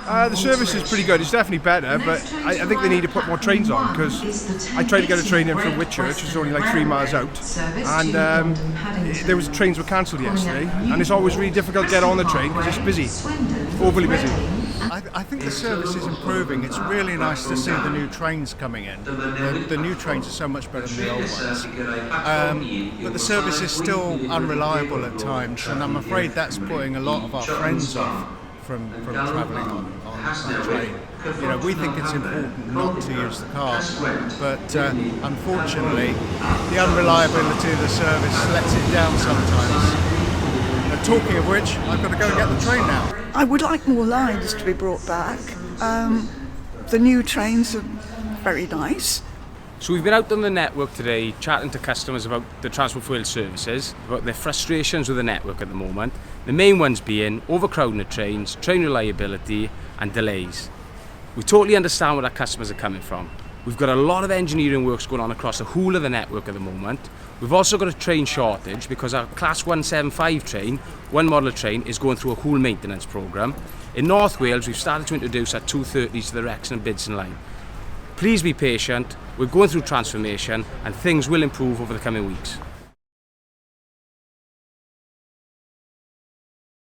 The service is pretty good. It's definitely better, but I think they need to put more trains on, because I tried to get a train in from Whitchurch, which is only like 3 miles out, and trains were cancelled yesterday, and it's always really difficult to get on the train because it's busy, overly busy. I think the service is improving. It's really nice to see the new trains coming in. The new trains are so much better than the old ones. But the service is still unreliable at times, and I'm afraid that's putting a lot of our friends off from travelling on the train. You know, we think it's important not to use the car, but unfortunately the unreliability of the service lets it down sometimes. And talking of which, I've got to go and get the train now. I would like more lines to be brought back. The new trains are very nice. So we've been out on the network today chatting to customers about the Transport for Wales services, about their frustrations with the network at the moment. The main ones being overcrowding the trains, train reliability and delays. We totally understand where our customers are coming from. We've got a lot of engineering works going on across the whole of the network at the moment. We've also got a train shortage because our Class 175 train, one model train, is going through a whole maintenance programme. In North Wales, we've started to introduce our 230s to the Wrexham and Bidston line. Please be patient, we're going through transformation and things will improve over the coming weeks.